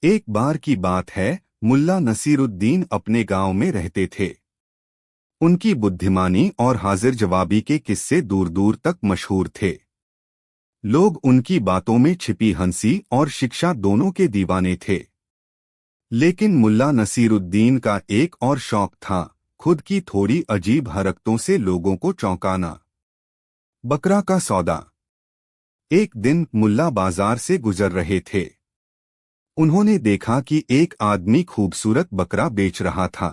एक बार की बात है, मुल्ला नसीरुद्दीन अपने गांव में रहते थे। उनकी बुद्धिमानी और हाजिर जवाबी के किस्से दूर दूर तक मशहूर थे। लोग उनकी बातों में छिपी हंसी और शिक्षा दोनों के दीवाने थे। लेकिन मुल्ला नसीरुद्दीन का एक और शौक था, खुद की थोड़ी अजीब हरकतों से लोगों को चौंकाना। बकरा का सौदा। एक दिन मुल्ला बाजार से गुजर रहे थे। उन्होंने देखा कि एक आदमी खूबसूरत बकरा बेच रहा था।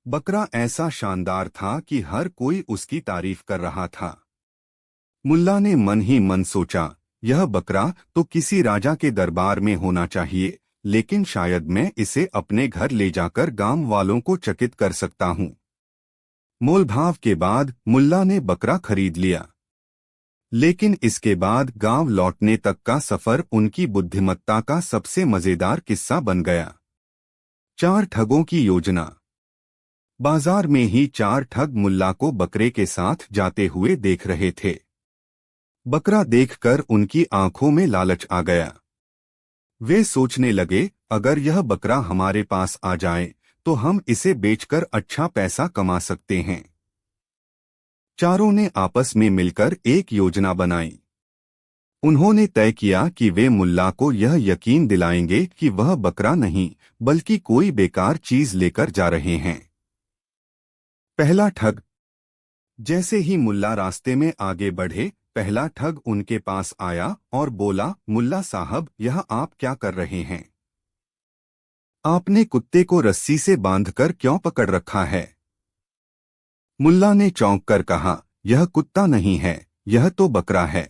बकरा ऐसा शानदार था कि हर कोई उसकी तारीफ कर रहा था। मुल्ला ने मन ही मन सोचा, यह बकरा तो किसी राजा के दरबार में होना चाहिए, लेकिन शायद मैं इसे अपने घर ले जाकर गांव वालों को चकित कर सकता हूं। मोलभाव के बाद मुल्ला ने बकरा खरीद लिया। लेकिन इसके बाद गांव लौटने तक का सफर उनकी बुद्धिमत्ता का सबसे मजेदार किस्सा बन गया। 4 ठगों की योजना। बाजार में ही 4 ठग मुल्ला को बकरे के साथ जाते हुए देख रहे थे। बकरा देखकर उनकी आंखों में लालच आ गया। वे सोचने लगे, अगर यह बकरा हमारे पास आ जाए तो हम इसे बेचकर अच्छा पैसा कमा सकते हैं। चारों ने आपस में मिलकर एक योजना बनाई। उन्होंने तय किया कि वे मुल्ला को यह यकीन दिलाएंगे कि वह बकरा नहीं बल्कि कोई बेकार चीज लेकर जा रहे हैं। पहला ठग। जैसे ही मुल्ला रास्ते में आगे बढ़े, पहला ठग उनके पास आया और बोला, मुल्ला साहब, यह आप क्या कर रहे हैं? आपने कुत्ते को रस्सी से बांधकर क्यों पकड़ रखा है? मुल्ला ने चौंक कर कहा, यह कुत्ता नहीं है, यह तो बकरा है।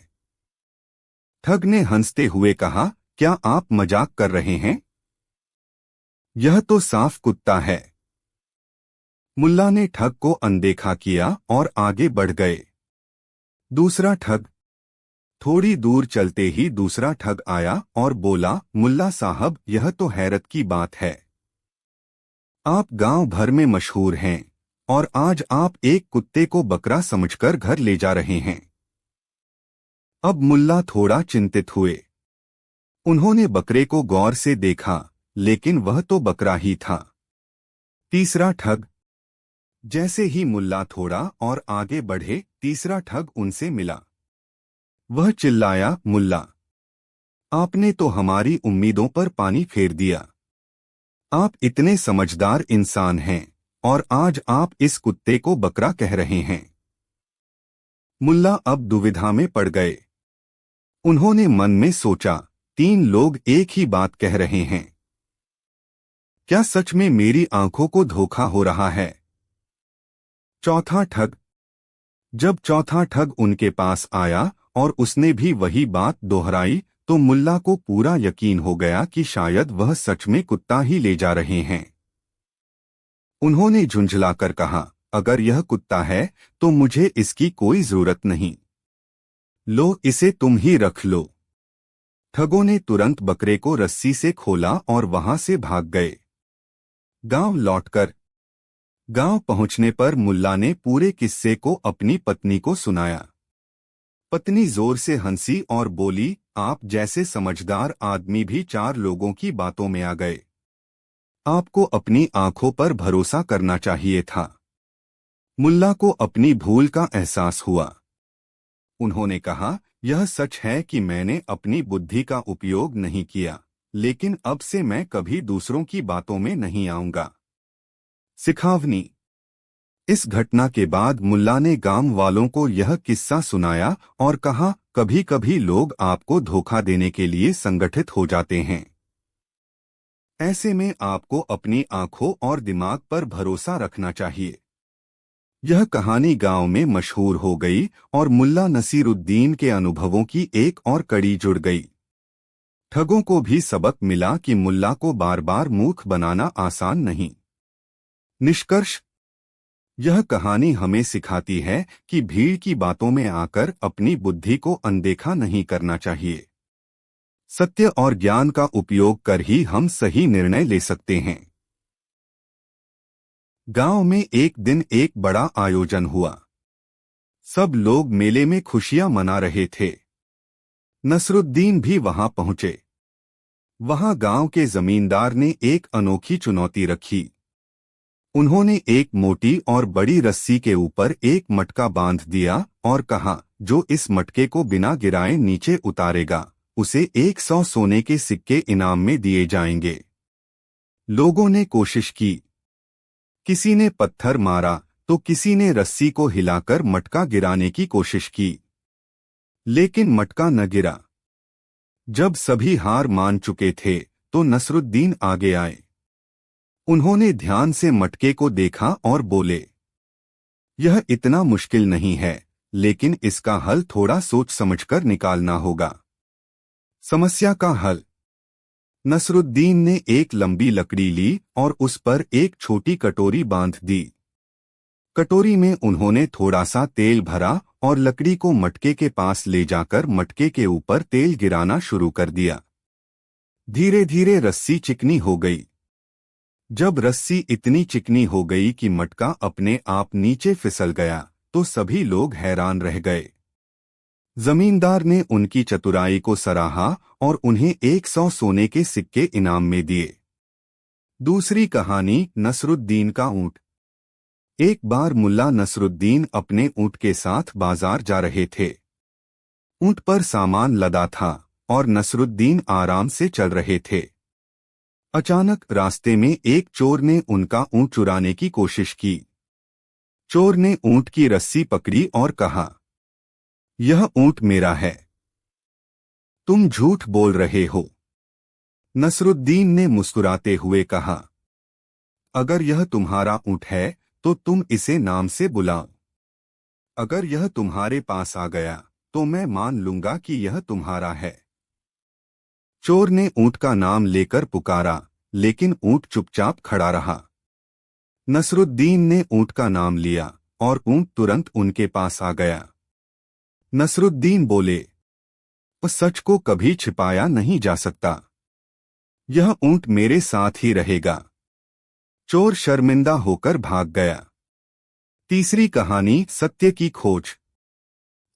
ठग ने हंसते हुए कहा, क्या आप मजाक कर रहे हैं? यह तो साफ कुत्ता है। मुल्ला ने ठग को अनदेखा किया और आगे बढ़ गए। दूसरा ठग। थोड़ी दूर चलते ही दूसरा ठग आया और बोला, मुल्ला साहब, यह तो हैरत की बात है। आप गांव भर में मशहूर हैं और आज आप एक कुत्ते को बकरा समझकर घर ले जा रहे हैं। अब मुल्ला थोड़ा चिंतित हुए। उन्होंने बकरे को गौर से देखा, लेकिन वह तो बकरा ही था। तीसरा ठग। जैसे ही मुल्ला थोड़ा और आगे बढ़े, तीसरा ठग उनसे मिला। वह चिल्लाया, मुल्ला, आपने तो हमारी उम्मीदों पर पानी फेर दिया। आप इतने समझदार इंसान हैं और आज आप इस कुत्ते को बकरा कह रहे हैं। मुल्ला अब दुविधा में पड़ गए। उन्होंने मन में सोचा, 3 लोग एक ही बात कह रहे हैं। क्या सच में मेरी आंखों को धोखा हो रहा है? चौथा ठग। जब चौथा ठग उनके पास आया और उसने भी वही बात दोहराई, तो मुल्ला को पूरा यकीन हो गया कि शायद वह सच में कुत्ता ही ले जा रहे हैं। उन्होंने झुंझलाकर कहा, अगर यह कुत्ता है तो मुझे इसकी कोई जरूरत नहीं। लो, इसे तुम ही रख लो। ठगों ने तुरंत बकरे को रस्सी से खोला और वहां से भाग गए। गांव पहुंचने पर मुल्ला ने पूरे किस्से को अपनी पत्नी को सुनाया। पत्नी जोर से हंसी और बोली, आप जैसे समझदार आदमी भी 4 लोगों की बातों में आ गए। आपको अपनी आंखों पर भरोसा करना चाहिए था। मुल्ला को अपनी भूल का एहसास हुआ। उन्होंने कहा, यह सच है कि मैंने अपनी बुद्धि का उपयोग नहीं किया, लेकिन अब से मैं कभी दूसरों की बातों में नहीं आऊंगा। सिखावनी। इस घटना के बाद मुल्ला ने गांव वालों को यह किस्सा सुनाया और कहा, कभी कभी लोग आपको धोखा देने के लिए संगठित हो जाते हैं। ऐसे में आपको अपनी आंखों और दिमाग पर भरोसा रखना चाहिए। यह कहानी गांव में मशहूर हो गई और मुल्ला नसीरुद्दीन के अनुभवों की एक और कड़ी जुड़ गई। ठगों को भी सबक मिला कि मुल्ला को बार बार मूर्ख बनाना आसान नहीं। निष्कर्ष। यह कहानी हमें सिखाती है कि भीड़ की बातों में आकर अपनी बुद्धि को अनदेखा नहीं करना चाहिए। सत्य और ज्ञान का उपयोग कर ही हम सही निर्णय ले सकते हैं। गांव में एक दिन एक बड़ा आयोजन हुआ। सब लोग मेले में खुशियां मना रहे थे। नसरुद्दीन भी वहां पहुंचे। वहां गांव के जमींदार ने एक अनोखी चुनौती रखी। उन्होंने एक मोटी और बड़ी रस्सी के ऊपर एक मटका बांध दिया और कहा, जो इस मटके को बिना गिराए नीचे उतारेगा उसे 100 सोने के सिक्के इनाम में दिए जाएंगे। लोगों ने कोशिश की। किसी ने पत्थर मारा तो किसी ने रस्सी को हिलाकर मटका गिराने की कोशिश की, लेकिन मटका न गिरा। जब सभी हार मान चुके थे तो नसरुद्दीन आगे आए। उन्होंने ध्यान से मटके को देखा और बोले, यह इतना मुश्किल नहीं है, लेकिन इसका हल थोड़ा सोच समझकर निकालना होगा। समस्या का हल। नसरुद्दीन ने एक लंबी लकड़ी ली और उस पर एक छोटी कटोरी बांध दी। कटोरी में उन्होंने थोड़ा सा तेल भरा और लकड़ी को मटके के पास ले जाकर मटके के ऊपर तेल गिराना शुरू कर दिया। धीरे धीरे रस्सी चिकनी हो गई। जब रस्सी इतनी चिकनी हो गई कि मटका अपने आप नीचे फिसल गया तो सभी लोग हैरान रह गए। जमींदार ने उनकी चतुराई को सराहा और उन्हें 100 सोने के सिक्के इनाम में दिए। दूसरी कहानी, नसरुद्दीन का ऊंट। एक बार मुल्ला नसरुद्दीन अपने ऊंट के साथ बाजार जा रहे थे। ऊंट पर सामान लदा था और नसरुद्दीन आराम से चल रहे थे। अचानक रास्ते में एक चोर ने उनका ऊंट चुराने की कोशिश की। चोर ने ऊंट की रस्सी पकड़ी और कहा, यह ऊंट मेरा है, तुम झूठ बोल रहे हो। नसरुद्दीन ने मुस्कुराते हुए कहा, अगर यह तुम्हारा ऊंट है तो तुम इसे नाम से बुलाओ। अगर यह तुम्हारे पास आ गया तो मैं मान लूंगा कि यह तुम्हारा है। चोर ने ऊंट का नाम लेकर पुकारा, लेकिन ऊंट चुपचाप खड़ा रहा। नसरुद्दीन ने ऊंट का नाम लिया और ऊंट तुरंत उनके पास आ गया। नसरुद्दीन बोले, उस सच को कभी छिपाया नहीं जा सकता। यह ऊंट मेरे साथ ही रहेगा। चोर शर्मिंदा होकर भाग गया। तीसरी कहानी, सत्य की खोज।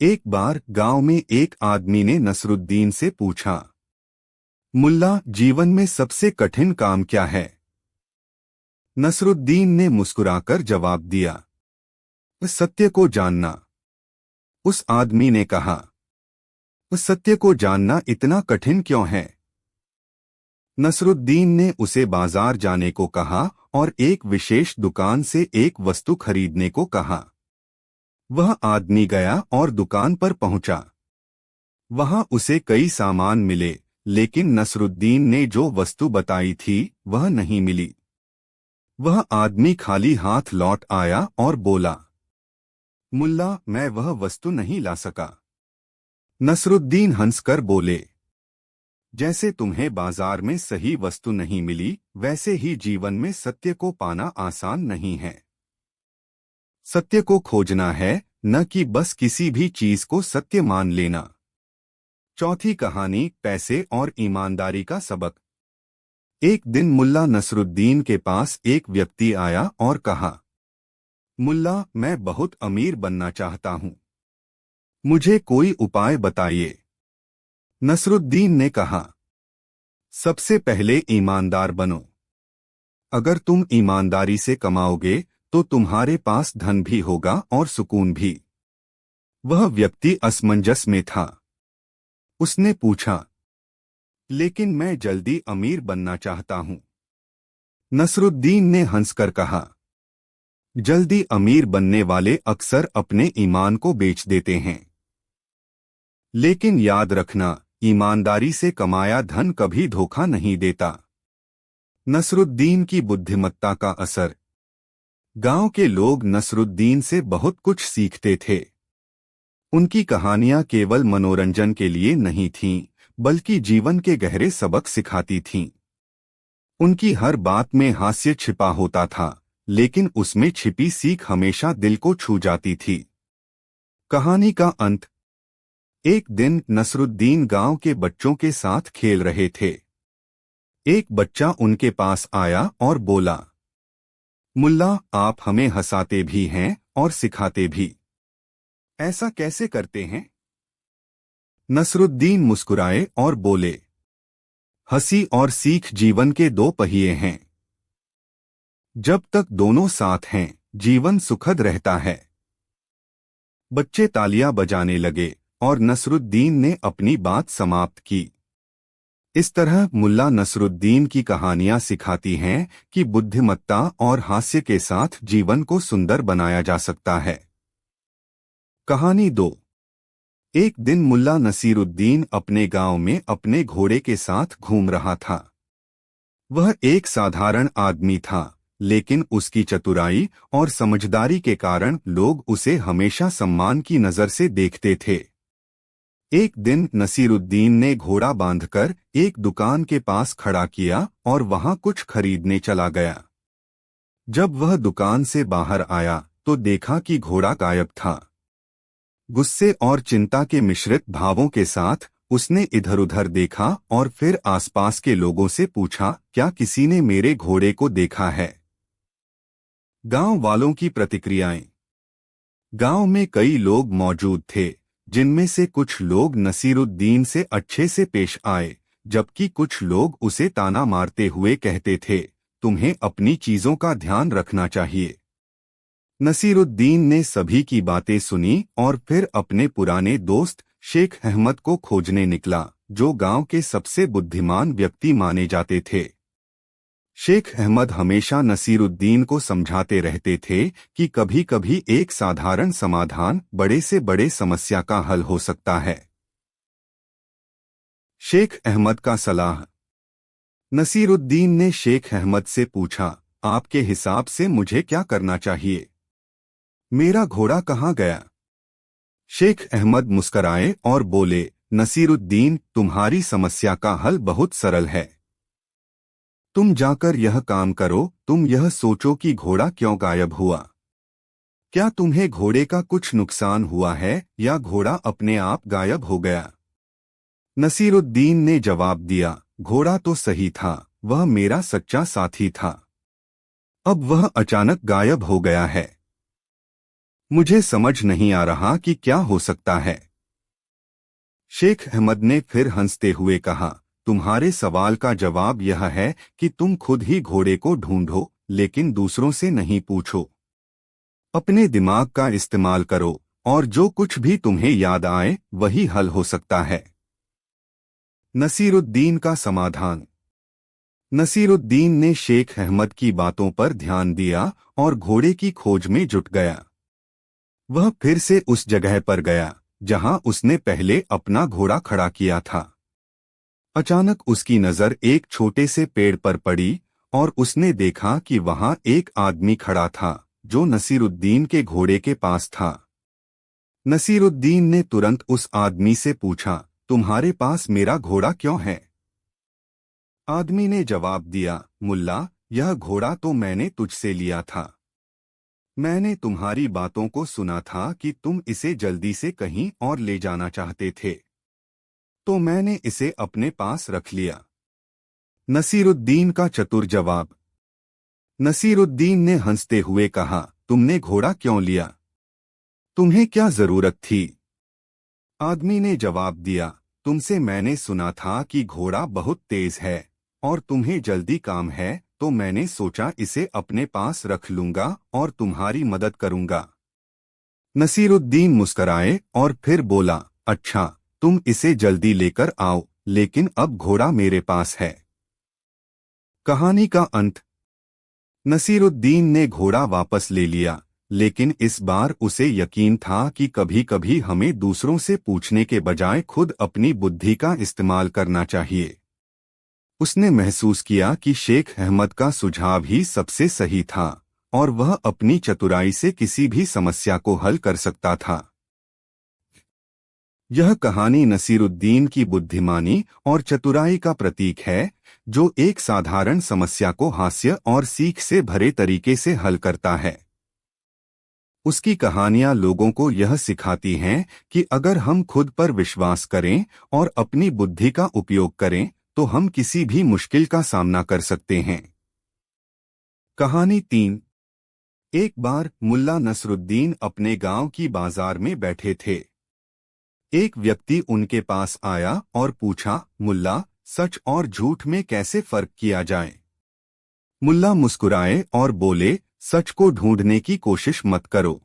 एक बार गांव में एक आदमी ने नसरुद्दीन से पूछा, मुल्ला, जीवन में सबसे कठिन काम क्या है? नसरुद्दीन ने मुस्कुराकर जवाब दिया, सत्य को जानना। उस आदमी ने कहा, सत्य को जानना इतना कठिन क्यों है? नसरुद्दीन ने उसे बाजार जाने को कहा और एक विशेष दुकान से एक वस्तु खरीदने को कहा। वह आदमी गया और दुकान पर पहुंचा। वहां उसे कई सामान मिले, लेकिन नसरुद्दीन ने जो वस्तु बताई थी वह नहीं मिली। वह आदमी खाली हाथ लौट आया और बोला, मुल्ला, मैं वह वस्तु नहीं ला सका। नसरुद्दीन हंसकर बोले, जैसे तुम्हें बाजार में सही वस्तु नहीं मिली, वैसे ही जीवन में सत्य को पाना आसान नहीं है। सत्य को खोजना है, न कि बस किसी भी चीज को सत्य मान लेना। चौथी कहानी, पैसे और ईमानदारी का सबक। एक दिन मुल्ला नसरुद्दीन के पास एक व्यक्ति आया और कहा, मुल्ला, मैं बहुत अमीर बनना चाहता हूँ, मुझे कोई उपाय बताइए। नसरुद्दीन ने कहा, सबसे पहले ईमानदार बनो। अगर तुम ईमानदारी से कमाओगे तो तुम्हारे पास धन भी होगा और सुकून भी। वह व्यक्ति असमंजस में था। उसने पूछा, लेकिन मैं जल्दी अमीर बनना चाहता हूँ। नसरुद्दीन ने हंसकर कहा, जल्दी अमीर बनने वाले अक्सर अपने ईमान को बेच देते हैं। लेकिन याद रखना, ईमानदारी से कमाया धन कभी धोखा नहीं देता। नसरुद्दीन की बुद्धिमत्ता का असर। गांव के लोग नसरुद्दीन से बहुत कुछ सीखते थे। उनकी कहानियां केवल मनोरंजन के लिए नहीं थीं, बल्कि जीवन के गहरे सबक सिखाती थीं। उनकी हर बात में हास्य छिपा होता था, लेकिन उसमें छिपी सीख हमेशा दिल को छू जाती थी। कहानी का अंत। एक दिन नसरुद्दीन गांव के बच्चों के साथ खेल रहे थे। एक बच्चा उनके पास आया और बोला, मुल्ला, आप हमें हंसाते भी हैं और सिखाते भी। ऐसा कैसे करते हैं? नसरुद्दीन मुस्कुराए और बोले, हंसी और सीख जीवन के दो पहिए हैं। जब तक दोनों साथ हैं, जीवन सुखद रहता है। बच्चे तालियां बजाने लगे और नसरुद्दीन ने अपनी बात समाप्त की। इस तरह मुल्ला नसरुद्दीन की कहानियां सिखाती हैं कि बुद्धिमत्ता और हास्य के साथ जीवन को सुंदर बनाया जा सकता है। कहानी 2। एक दिन मुल्ला नसीरुद्दीन अपने गांव में अपने घोड़े के साथ घूम रहा था। वह एक साधारण आदमी था, लेकिन उसकी चतुराई और समझदारी के कारण लोग उसे हमेशा सम्मान की नजर से देखते थे। एक दिन नसीरुद्दीन ने घोड़ा बांधकर एक दुकान के पास खड़ा किया और वहां कुछ खरीदने चला गया। जब वह दुकान से बाहर आया तो देखा कि घोड़ा गायब था। गुस्से और चिंता के मिश्रित भावों के साथ उसने इधर-उधर देखा और फिर आसपास के लोगों से पूछा, क्या किसी ने मेरे घोड़े को देखा है? गांव वालों की प्रतिक्रियाएं। गांव में कई लोग मौजूद थे, जिनमें से कुछ लोग नसीरुद्दीन से अच्छे से पेश आए, जबकि कुछ लोग उसे ताना मारते हुए कहते थे, तुम्हें अपनी चीजों का ध्यान रखना चाहिए। नसीरुद्दीन ने सभी की बातें सुनी और फिर अपने पुराने दोस्त शेख अहमद को खोजने निकला, जो गांव के सबसे बुद्धिमान व्यक्ति माने जाते थे। शेख अहमद हमेशा नसीरुद्दीन को समझाते रहते थे कि कभी-कभी एक साधारण समाधान बड़े से बड़े समस्या का हल हो सकता है। शेख अहमद का सलाह। नसीरुद्दीन ने शेख अहमद से पूछा, आपके हिसाब से मुझे क्या करना चाहिए? मेरा घोड़ा कहाँ गया? शेख अहमद मुस्कराए और बोले, नसीरुद्दीन, तुम्हारी समस्या का हल बहुत सरल है। तुम जाकर यह काम करो, तुम यह सोचो कि घोड़ा क्यों गायब हुआ। क्या तुम्हें घोड़े का कुछ नुकसान हुआ है या घोड़ा अपने आप गायब हो गया? नसीरुद्दीन ने जवाब दिया, घोड़ा तो सही था, वह मेरा सच्चा साथी था। अब वह अचानक गायब हो गया है। मुझे समझ नहीं आ रहा कि क्या हो सकता है। शेख अहमद ने फिर हंसते हुए कहा, तुम्हारे सवाल का जवाब यह है कि तुम खुद ही घोड़े को ढूंढो, लेकिन दूसरों से नहीं पूछो। अपने दिमाग का इस्तेमाल करो और जो कुछ भी तुम्हें याद आए वही हल हो सकता है। नसीरुद्दीन का समाधान। नसीरुद्दीन ने शेख अहमद की बातों पर ध्यान दिया और घोड़े की खोज में जुट गया। वह फिर से उस जगह पर गया जहां उसने पहले अपना घोड़ा खड़ा किया था। अचानक उसकी नजर एक छोटे से पेड़ पर पड़ी और उसने देखा कि वहां एक आदमी खड़ा था, जो नसीरुद्दीन के घोड़े के पास था। नसीरुद्दीन ने तुरंत उस आदमी से पूछा, तुम्हारे पास मेरा घोड़ा क्यों है? आदमी ने जवाब दिया, मुल्ला, यह घोड़ा तो मैंने तुझसे लिया था। मैंने तुम्हारी बातों को सुना था कि तुम इसे जल्दी से कहीं और ले जाना चाहते थे, तो मैंने इसे अपने पास रख लिया। नसीरुद्दीन का चतुर जवाब। नसीरुद्दीन ने हंसते हुए कहा, तुमने घोड़ा क्यों लिया? तुम्हें क्या जरूरत थी? आदमी ने जवाब दिया, तुमसे मैंने सुना था कि घोड़ा बहुत तेज है और तुम्हें जल्दी काम है, तो मैंने सोचा इसे अपने पास रख लूंगा और तुम्हारी मदद करूंगा। नसीरुद्दीन मुस्कराए और फिर बोला, अच्छा, तुम इसे जल्दी लेकर आओ, लेकिन अब घोड़ा मेरे पास है। कहानी का अंत। नसीरुद्दीन ने घोड़ा वापस ले लिया, लेकिन इस बार उसे यकीन था कि कभी-कभी हमें दूसरों से पूछने के बजाय खुद अपनी बुद्धि का इस्तेमाल करना चाहिए। उसने महसूस किया कि शेख अहमद का सुझाव ही सबसे सही था और वह अपनी चतुराई से किसी भी समस्या को हल कर सकता था। यह कहानी नसीरुद्दीन की बुद्धिमानी और चतुराई का प्रतीक है, जो एक साधारण समस्या को हास्य और सीख से भरे तरीके से हल करता है। उसकी कहानियां लोगों को यह सिखाती हैं कि अगर हम खुद पर विश्वास करें और अपनी बुद्धि का उपयोग करें, तो हम किसी भी मुश्किल का सामना कर सकते हैं। कहानी 3। एक बार मुल्ला नसरुद्दीन अपने गांव की बाजार में बैठे थे। एक व्यक्ति उनके पास आया और पूछा, मुल्ला, सच और झूठ में कैसे फर्क किया जाए? मुल्ला मुस्कुराए और बोले, सच को ढूंढने की कोशिश मत करो।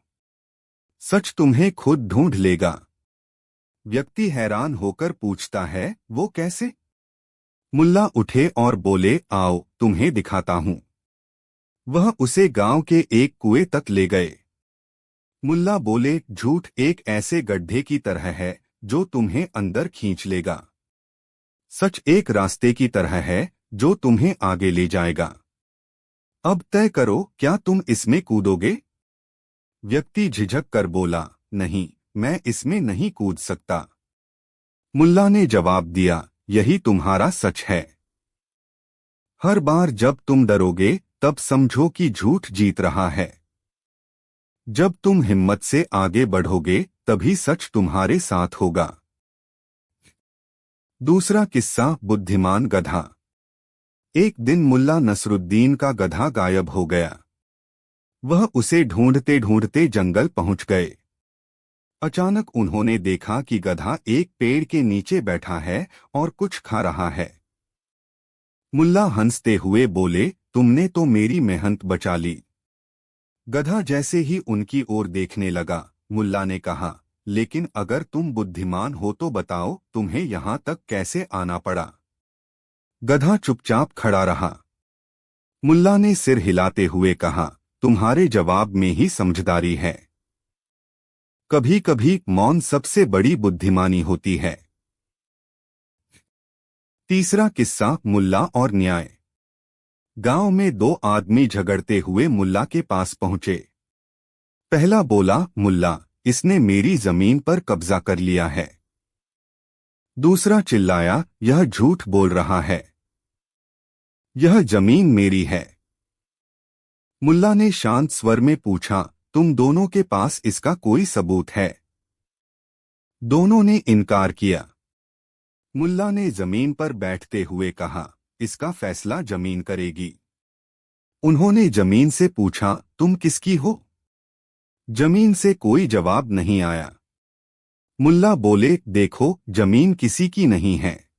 सच तुम्हें खुद ढूंढ लेगा। व्यक्ति हैरान होकर पूछता है, वो कैसे? मुल्ला उठे और बोले, आओ तुम्हें दिखाता हूं। वह उसे गांव के एक कुएं तक ले गए। मुल्ला बोले, झूठ एक ऐसे गड्ढे की तरह है जो तुम्हें अंदर खींच लेगा। सच एक रास्ते की तरह है जो तुम्हें आगे ले जाएगा। अब तय करो, क्या तुम इसमें कूदोगे? व्यक्ति झिझक कर बोला, नहीं, मैं इसमें नहीं कूद सकता। मुल्ला ने जवाब दिया, यही तुम्हारा सच है। हर बार जब तुम डरोगे तब समझो कि झूठ जीत रहा है। जब तुम हिम्मत से आगे बढ़ोगे तभी सच तुम्हारे साथ होगा। दूसरा किस्सा, बुद्धिमान गधा। एक दिन मुल्ला नसरुद्दीन का गधा गायब हो गया। वह उसे ढूंढते ढूंढते जंगल पहुंच गए। अचानक उन्होंने देखा कि गधा एक पेड़ के नीचे बैठा है और कुछ खा रहा है। मुल्ला हंसते हुए बोले, तुमने तो मेरी मेहनत बचा ली। गधा जैसे ही उनकी ओर देखने लगा, मुल्ला ने कहा, लेकिन अगर तुम बुद्धिमान हो तो बताओ, तुम्हें यहां तक कैसे आना पड़ा? गधा चुपचाप खड़ा रहा। मुल्ला ने सिर हिलाते हुए कहा, तुम्हारे जवाब में ही समझदारी है। कभी कभी मौन सबसे बड़ी बुद्धिमानी होती है। तीसरा किस्सा, मुल्ला और न्याय। गांव में दो आदमी झगड़ते हुए मुल्ला के पास पहुंचे। पहला बोला, मुल्ला, इसने मेरी जमीन पर कब्जा कर लिया है। दूसरा चिल्लाया, यह झूठ बोल रहा है। यह जमीन मेरी है। मुल्ला ने शांत स्वर में पूछा, तुम दोनों के पास इसका कोई सबूत है? दोनों ने इनकार किया। मुल्ला ने जमीन पर बैठते हुए कहा, इसका फैसला जमीन करेगी। उन्होंने जमीन से पूछा, तुम किसकी हो? जमीन से कोई जवाब नहीं आया। मुल्ला बोले, देखो, जमीन किसी की नहीं है।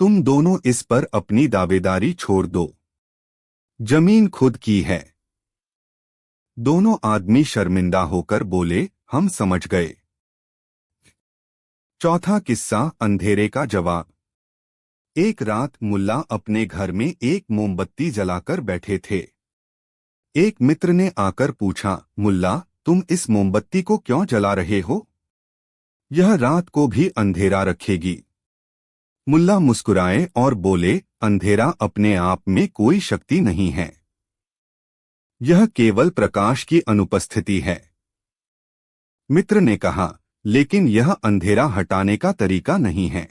तुम दोनों इस पर अपनी दावेदारी छोड़ दो। जमीन खुद की है। दोनों आदमी शर्मिंदा होकर बोले, हम समझ गए। चौथा किस्सा, अंधेरे का जवाब। एक रात मुल्ला अपने घर में एक मोमबत्ती जलाकर बैठे थे। एक मित्र ने आकर पूछा, मुल्ला, तुम इस मोमबत्ती को क्यों जला रहे हो? यह रात को भी अंधेरा रखेगी। मुल्ला मुस्कुराए और बोले, अंधेरा अपने आप में कोई शक्ति नहीं है। यह केवल प्रकाश की अनुपस्थिति है। मित्र ने कहा, लेकिन यह अंधेरा हटाने का तरीका नहीं है।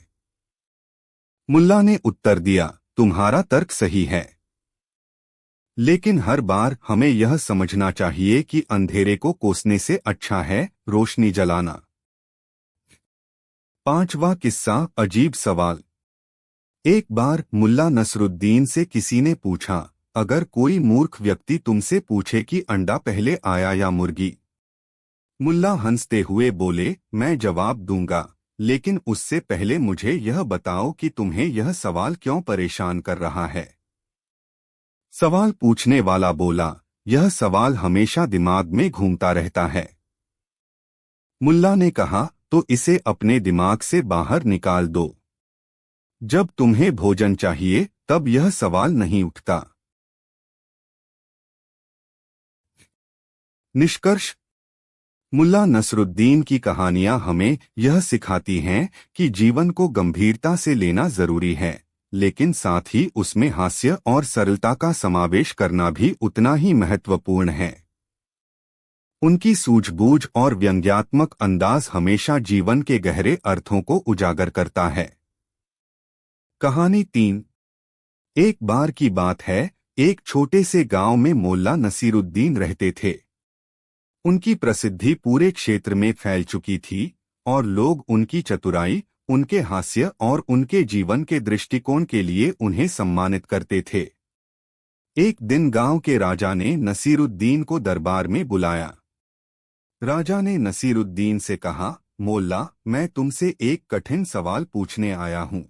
मुल्ला ने उत्तर दिया, तुम्हारा तर्क सही है, लेकिन हर बार हमें यह समझना चाहिए कि अंधेरे को कोसने से अच्छा है रोशनी जलाना। पांचवा किस्सा, अजीब सवाल। एक बार मुल्ला नसरुद्दीन से किसी ने पूछा, अगर कोई मूर्ख व्यक्ति तुमसे पूछे कि अंडा पहले आया या मुर्गी? मुल्ला हंसते हुए बोले, मैं जवाब दूंगा, लेकिन उससे पहले मुझे यह बताओ कि तुम्हें यह सवाल क्यों परेशान कर रहा है। सवाल पूछने वाला बोला, यह सवाल हमेशा दिमाग में घूमता रहता है। मुल्ला ने कहा, तो इसे अपने दिमाग से बाहर निकाल दो। जब तुम्हें भोजन चाहिए तब यह सवाल नहीं उठता। निष्कर्ष, मुल्ला नसरुद्दीन की कहानियां हमें यह सिखाती हैं कि जीवन को गंभीरता से लेना जरूरी है, लेकिन साथ ही उसमें हास्य और सरलता का समावेश करना भी उतना ही महत्वपूर्ण है। उनकी सूझबूझ और व्यंग्यात्मक अंदाज हमेशा जीवन के गहरे अर्थों को उजागर करता है। कहानी 3। एक बार की बात है, एक छोटे से गांव में मोल्ला नसीरुद्दीन रहते थे। उनकी प्रसिद्धि पूरे क्षेत्र में फैल चुकी थी और लोग उनकी चतुराई, उनके हास्य और उनके जीवन के दृष्टिकोण के लिए उन्हें सम्मानित करते थे। एक दिन गांव के राजा ने नसीरुद्दीन को दरबार में बुलाया। राजा ने नसीरुद्दीन से कहा, मोल्ला, मैं तुमसे एक कठिन सवाल पूछने आया हूं।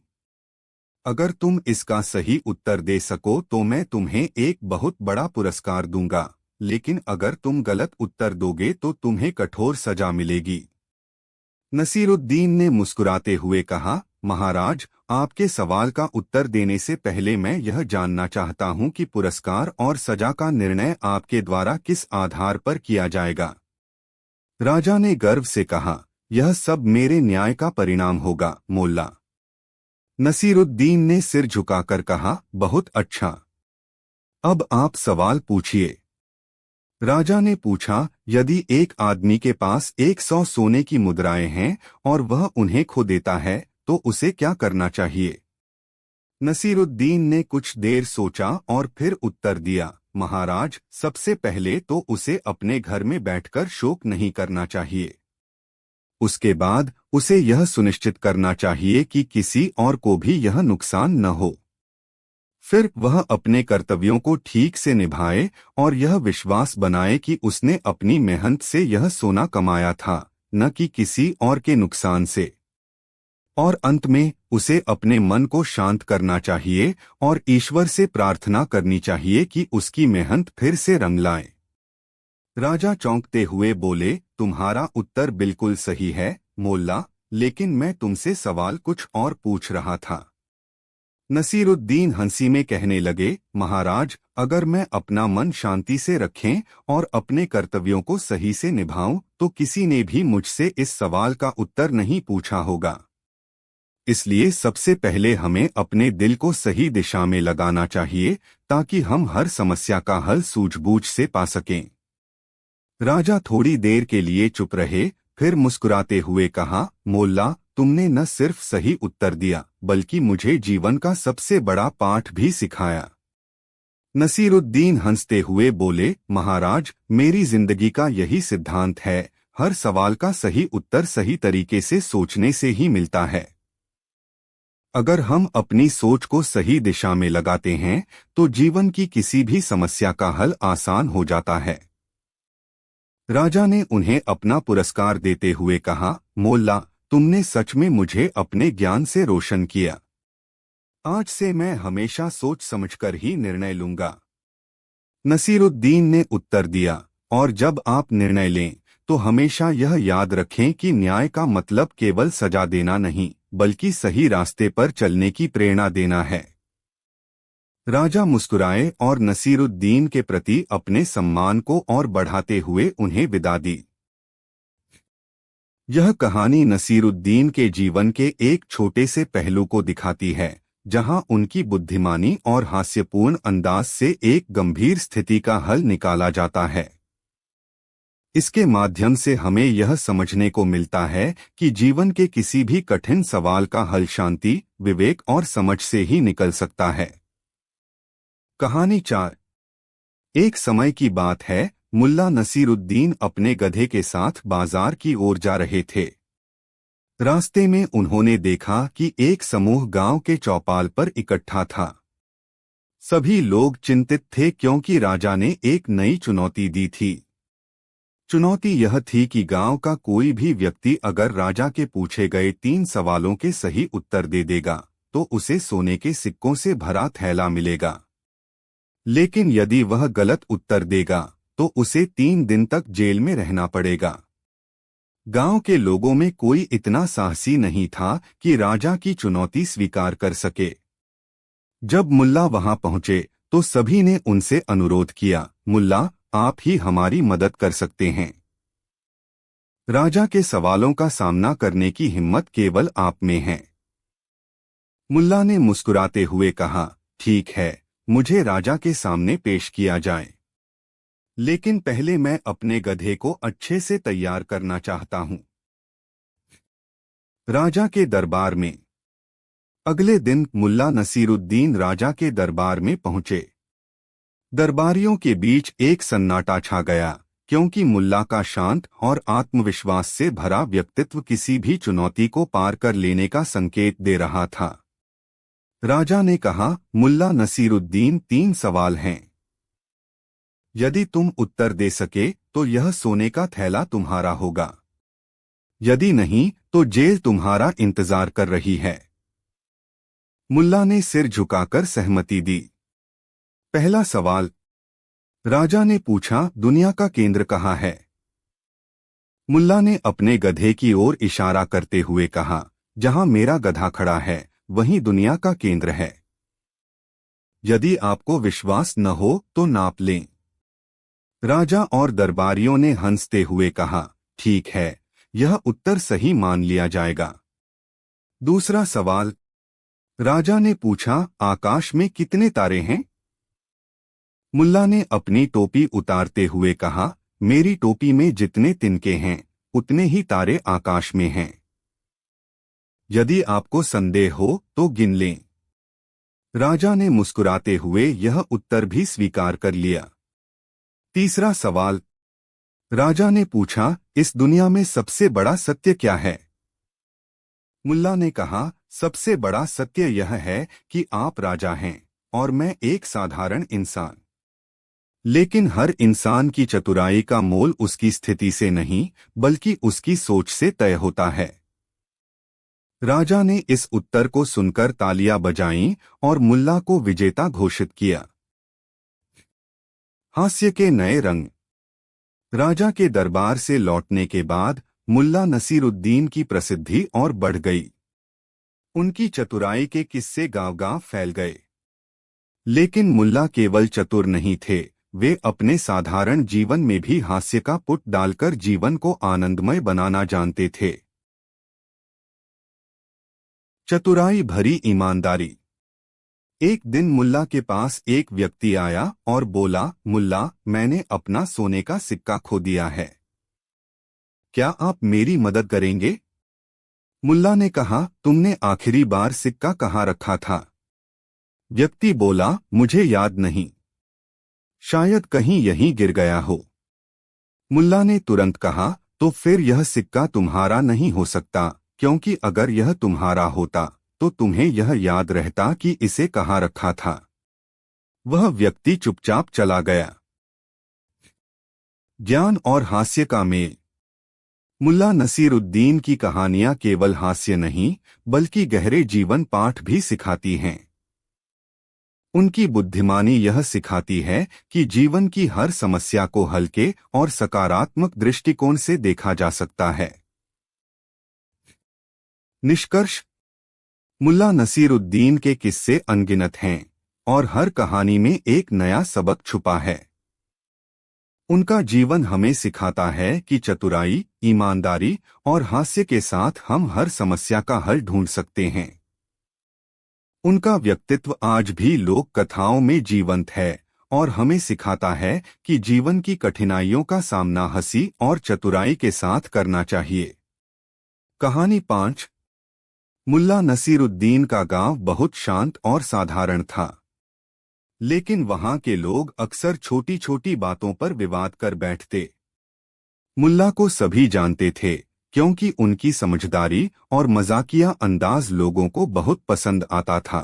अगर तुम इसका सही उत्तर दे सको तो मैं तुम्हें एक बहुत बड़ा पुरस्कार दूंगा, लेकिन अगर तुम गलत उत्तर दोगे तो तुम्हें कठोर सजा मिलेगी। नसीरुद्दीन ने मुस्कुराते हुए कहा, महाराज, आपके सवाल का उत्तर देने से पहले मैं यह जानना चाहता हूं कि पुरस्कार और सजा का निर्णय आपके द्वारा किस आधार पर किया जाएगा। राजा ने गर्व से कहा, यह सब मेरे न्याय का परिणाम होगा, मोल्ला। नसीरुद्दीन ने सिर झुकाकर कहा, बहुत अच्छा। अब आप सवाल पूछिए। राजा ने पूछा, यदि एक आदमी के पास 100 सोने की मुद्राएं हैं और वह उन्हें खो देता है तो उसे क्या करना चाहिए? नसीरुद्दीन ने कुछ देर सोचा और फिर उत्तर दिया, महाराज, सबसे पहले तो उसे अपने घर में बैठकर शोक नहीं करना चाहिए। उसके बाद उसे यह सुनिश्चित करना चाहिए कि किसी और को भी यह नुकसान न हो। फिर वह अपने कर्तव्यों को ठीक से निभाए और यह विश्वास बनाए कि उसने अपनी मेहनत से यह सोना कमाया था, न कि किसी और के नुकसान से। और अंत में उसे अपने मन को शांत करना चाहिए और ईश्वर से प्रार्थना करनी चाहिए कि उसकी मेहनत फिर से रंग लाए। राजा चौंकते हुए बोले, तुम्हारा उत्तर बिल्कुल सही है, मोल्ला, लेकिन मैं तुमसे सवाल कुछ और पूछ रहा था। नसीरुद्दीन हंसी में कहने लगे, महाराज, अगर मैं अपना मन शांति से रखें और अपने कर्तव्यों को सही से निभाऊं तो किसी ने भी मुझसे इस सवाल का उत्तर नहीं पूछा होगा। इसलिए सबसे पहले हमें अपने दिल को सही दिशा में लगाना चाहिए ताकि हम हर समस्या का हल सूझबूझ से पा सकें। राजा थोड़ी देर के लिए चुप रहे, फिर मुस्कुराते हुए कहा, मोल्ला, तुमने न सिर्फ सही उत्तर दिया बल्कि मुझे जीवन का सबसे बड़ा पाठ भी सिखाया। नसीरुद्दीन हंसते हुए बोले, महाराज, मेरी जिंदगी का यही सिद्धांत है, हर सवाल का सही उत्तर सही तरीके से सोचने से ही मिलता है। अगर हम अपनी सोच को सही दिशा में लगाते हैं तो जीवन की किसी भी समस्या का हल आसान हो जाता है। राजा ने उन्हें अपना पुरस्कार देते हुए कहा, मोल्ला, तुमने सच में मुझे अपने ज्ञान से रोशन किया। आज से मैं हमेशा सोच समझकर ही निर्णय लूंगा। नसीरुद्दीन ने उत्तर दिया, और जब आप निर्णय लें तो हमेशा यह याद रखें कि न्याय का मतलब केवल सजा देना नहीं, बल्कि सही रास्ते पर चलने की प्रेरणा देना है। राजा मुस्कुराए और नसीरुद्दीन के प्रति अपने सम्मान को और बढ़ाते हुए उन्हें विदा दी। यह कहानी नसीरुद्दीन के जीवन के एक छोटे से पहलू को दिखाती है, जहां उनकी बुद्धिमानी और हास्यपूर्ण अंदाज से एक गंभीर स्थिति का हल निकाला जाता है। इसके माध्यम से हमें यह समझने को मिलता है कि जीवन के किसी भी कठिन सवाल का हल शांति, विवेक और समझ से ही निकल सकता है। कहानी 4। एक समय की बात है, मुल्ला नसीरुद्दीन अपने गधे के साथ बाजार की ओर जा रहे थे। रास्ते में उन्होंने देखा कि एक समूह गांव के चौपाल पर इकट्ठा था। सभी लोग चिंतित थे क्योंकि राजा ने एक नई चुनौती दी थी। चुनौती यह थी कि गांव का कोई भी व्यक्ति अगर राजा के पूछे गए 3 सवालों के सही उत्तर दे देगा तो उसे सोने के सिक्कों से भरा थैला मिलेगा। लेकिन यदि वह गलत उत्तर देगा तो उसे 3 दिन तक जेल में रहना पड़ेगा। गांव के लोगों में कोई इतना साहसी नहीं था कि राजा की चुनौती स्वीकार कर सके। जब मुल्ला वहां पहुंचे तो सभी ने उनसे अनुरोध किया, मुल्ला, आप ही हमारी मदद कर सकते हैं। राजा के सवालों का सामना करने की हिम्मत केवल आप में है। मुल्ला ने मुस्कुराते हुए कहा, ठीक है, मुझे राजा के सामने पेश किया जाए। लेकिन पहले मैं अपने गधे को अच्छे से तैयार करना चाहता हूं। राजा के दरबार में। अगले दिन मुल्ला नसीरुद्दीन राजा के दरबार में पहुंचे। दरबारियों के बीच एक सन्नाटा छा गया, क्योंकि मुल्ला का शांत और आत्मविश्वास से भरा व्यक्तित्व किसी भी चुनौती को पार कर लेने का संकेत दे रहा था। राजा ने कहा, मुल्ला नसीरुद्दीन, 3 सवाल हैं। यदि तुम उत्तर दे सके तो यह सोने का थैला तुम्हारा होगा। यदि नहीं तो जेल तुम्हारा इंतजार कर रही है। मुल्ला ने सिर झुकाकर सहमति दी। पहला सवाल। राजा ने पूछा, दुनिया का केंद्र कहाँ है? मुल्ला ने अपने गधे की ओर इशारा करते हुए कहा, जहां मेरा गधा खड़ा है वहीं दुनिया का केंद्र है। यदि आपको विश्वास न हो तो नाप लें। राजा और दरबारियों ने हंसते हुए कहा, ठीक है, यह उत्तर सही मान लिया जाएगा। दूसरा सवाल। राजा ने पूछा, आकाश में कितने तारे हैं? मुल्ला ने अपनी टोपी उतारते हुए कहा, मेरी टोपी में जितने तिनके हैं उतने ही तारे आकाश में हैं। यदि आपको संदेह हो तो गिन लें। राजा ने मुस्कुराते हुए यह उत्तर भी स्वीकार कर लिया। तीसरा सवाल। राजा ने पूछा, इस दुनिया में सबसे बड़ा सत्य क्या है? मुल्ला ने कहा, सबसे बड़ा सत्य यह है कि आप राजा हैं और मैं एक साधारण इंसान। लेकिन हर इंसान की चतुराई का मोल उसकी स्थिति से नहीं बल्कि उसकी सोच से तय होता है। राजा ने इस उत्तर को सुनकर तालियां बजाईं और मुल्ला को विजेता घोषित किया। हास्य के नए रंग। राजा के दरबार से लौटने के बाद मुल्ला नसीरुद्दीन की प्रसिद्धि और बढ़ गई। उनकी चतुराई के किस्से गांव-गांव फैल गए। लेकिन मुल्ला केवल चतुर नहीं थे, वे अपने साधारण जीवन में भी हास्य का पुट डालकर जीवन को आनंदमय बनाना जानते थे। चतुराई भरी ईमानदारी। एक दिन मुल्ला के पास एक व्यक्ति आया और बोला, मुल्ला, मैंने अपना सोने का सिक्का खो दिया है। क्या आप मेरी मदद करेंगे? मुल्ला ने कहा, तुमने आखिरी बार सिक्का कहाँ रखा था? व्यक्ति बोला, मुझे याद नहीं। शायद कहीं यहीं गिर गया हो। मुल्ला ने तुरंत कहा, तो फिर यह सिक्का तुम्हारा नहीं हो सकता, क्योंकि अगर यह तुम्हारा होता तो तुम्हें यह याद रहता कि इसे कहाँ रखा था। वह व्यक्ति चुपचाप चला गया। ज्ञान और हास्य का मेल। मुल्ला नसीरुद्दीन की कहानियां केवल हास्य नहीं बल्कि गहरे जीवन पाठ भी सिखाती हैं। उनकी बुद्धिमानी यह सिखाती है कि जीवन की हर समस्या को हल्के और सकारात्मक दृष्टिकोण से देखा जा सकता है। निष्कर्ष। मुल्ला नसीरुद्दीन के किस्से अनगिनत हैं और हर कहानी में एक नया सबक छुपा है। उनका जीवन हमें सिखाता है कि चतुराई, ईमानदारी और हास्य के साथ हम हर समस्या का हल ढूंढ सकते हैं। उनका व्यक्तित्व आज भी लोक कथाओं में जीवंत है और हमें सिखाता है कि जीवन की कठिनाइयों का सामना हंसी और चतुराई के साथ करना चाहिए। कहानी 5। मुल्ला नसीरुद्दीन का गांव बहुत शांत और साधारण था। लेकिन वहां के लोग अक्सर छोटी छोटी बातों पर विवाद कर बैठते। मुल्ला को सभी जानते थे क्योंकि उनकी समझदारी और मजाकिया अंदाज लोगों को बहुत पसंद आता था।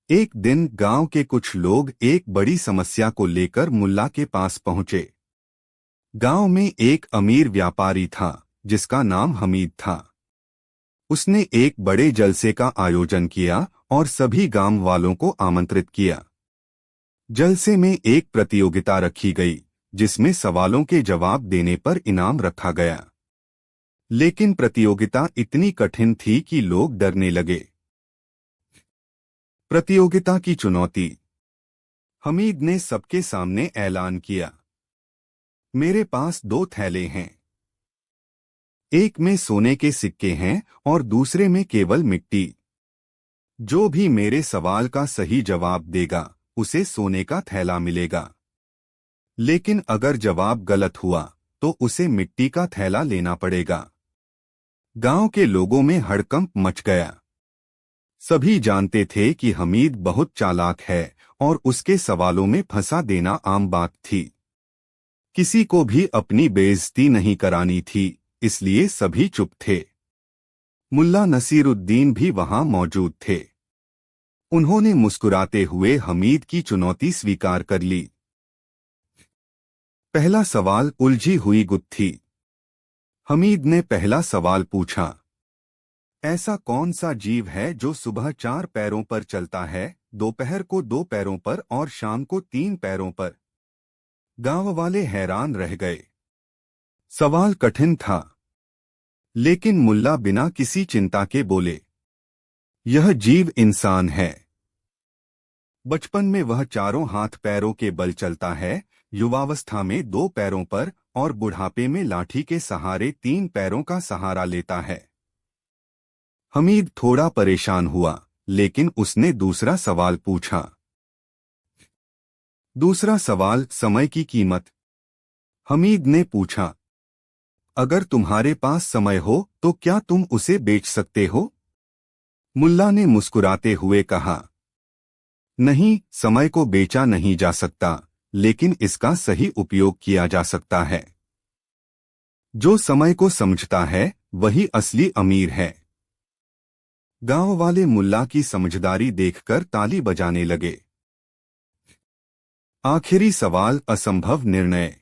एक दिन गांव के कुछ लोग एक बड़ी समस्या को लेकर मुल्ला के पास पहुंचे। गांव में एक अमीर व्यापारी था जिसका नाम हमीद था। उसने एक बड़े जलसे का आयोजन किया और सभी गांव वालों को आमंत्रित किया। जलसे में एक प्रतियोगिता रखी गई जिसमें सवालों के जवाब देने पर इनाम रखा गया। लेकिन प्रतियोगिता इतनी कठिन थी कि लोग डरने लगे। प्रतियोगिता की चुनौती। हमीद ने सबके सामने ऐलान किया, मेरे पास 2 थैले हैं। एक में सोने के सिक्के हैं और दूसरे में केवल मिट्टी। जो भी मेरे सवाल का सही जवाब देगा उसे सोने का थैला मिलेगा। लेकिन अगर जवाब गलत हुआ तो उसे मिट्टी का थैला लेना पड़ेगा। गांव के लोगों में हड़कंप मच गया। सभी जानते थे कि हमीद बहुत चालाक है और उसके सवालों में फंसा देना आम बात थी। किसी को भी अपनी बेइज्जती नहीं करानी थी, इसलिए सभी चुप थे। मुल्ला नसीरुद्दीन भी वहां मौजूद थे। उन्होंने मुस्कुराते हुए हमीद की चुनौती स्वीकार कर ली। पहला सवाल, उलझी हुई गुत्थी। हमीद ने पहला सवाल पूछा, ऐसा कौन सा जीव है जो सुबह 4 पैरों पर चलता है, दोपहर को 2 पैरों पर और शाम को 3 पैरों पर? गांव वाले हैरान रह गए। सवाल कठिन था, लेकिन मुल्ला बिना किसी चिंता के बोले, यह जीव इंसान है। बचपन में वह चारों हाथ पैरों के बल चलता है, युवावस्था में 2 पैरों पर और बुढ़ापे में लाठी के सहारे 3 पैरों का सहारा लेता है। हमीद थोड़ा परेशान हुआ, लेकिन उसने दूसरा सवाल पूछा। दूसरा सवाल समय की कीमत। हमीद ने पूछा, अगर तुम्हारे पास समय हो तो क्या तुम उसे बेच सकते हो? मुल्ला ने मुस्कुराते हुए कहा, नहीं, समय को बेचा नहीं जा सकता, लेकिन इसका सही उपयोग किया जा सकता है। जो समय को समझता है वही असली अमीर है। गांव वाले मुल्ला की समझदारी देखकर ताली बजाने लगे। आखिरी सवाल, असंभव निर्णय।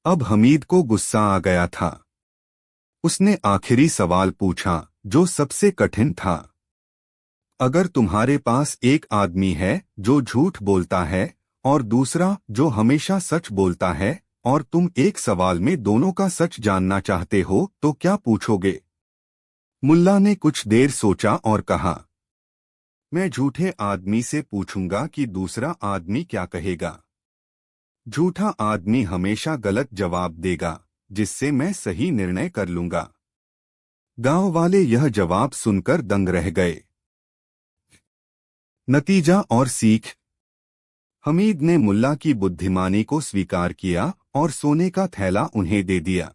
अब हमीद को गुस्सा आ गया था। उसने आखिरी सवाल पूछा, जो सबसे कठिन था। अगर तुम्हारे पास एक आदमी है जो झूठ बोलता है और दूसरा जो हमेशा सच बोलता है, और तुम एक सवाल में दोनों का सच जानना चाहते हो, तो क्या पूछोगे? मुल्ला ने कुछ देर सोचा और कहा, मैं झूठे आदमी से पूछूंगा कि दूसरा आदमी क्या कहेगा। झूठा आदमी हमेशा गलत जवाब देगा, जिससे मैं सही निर्णय कर लूंगा। गांव वाले यह जवाब सुनकर दंग रह गए। नतीजा और सीख। हमीद ने मुल्ला की बुद्धिमानी को स्वीकार किया और सोने का थैला उन्हें दे दिया।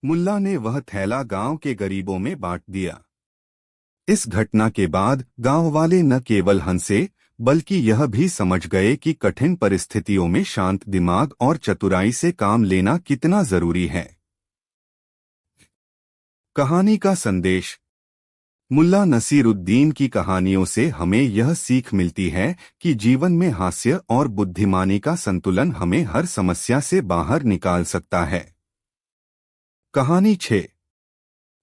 मुल्ला ने वह थैला गांव के गरीबों में बांट दिया। इस घटना के बाद गांव वाले न केवल हंसे, बल्कि यह भी समझ गए कि कठिन परिस्थितियों में शांत दिमाग और चतुराई से काम लेना कितना जरूरी है। कहानी का संदेश। मुल्ला नसीरुद्दीन की कहानियों से हमें यह सीख मिलती है कि जीवन में हास्य और बुद्धिमानी का संतुलन हमें हर समस्या से बाहर निकाल सकता है। कहानी 6।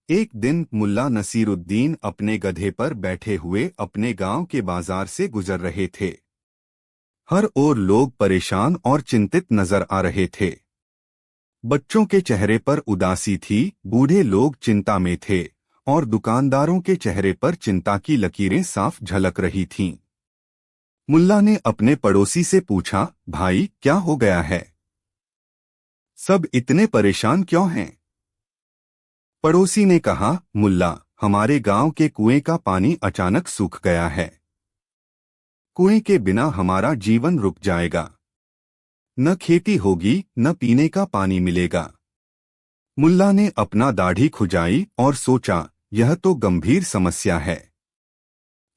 एक दिन मुल्ला नसीरुद्दीन अपने गधे पर बैठे हुए अपने गांव के बाजार से गुजर रहे थे। हर ओर लोग परेशान और चिंतित नजर आ रहे थे। बच्चों के चेहरे पर उदासी थी, बूढ़े लोग चिंता में थे, और दुकानदारों के चेहरे पर चिंता की लकीरें साफ झलक रही थीं। मुल्ला ने अपने पड़ोसी से पूछा, भाई, क्या हो गया है? सब इतने परेशान क्यों हैं? पड़ोसी ने कहा, मुल्ला, हमारे गांव के कुएं का पानी अचानक सूख गया है। कुएं के बिना हमारा जीवन रुक जाएगा। न खेती होगी, न पीने का पानी मिलेगा। मुल्ला ने अपना दाढ़ी खुजाई और सोचा, यह तो गंभीर समस्या है।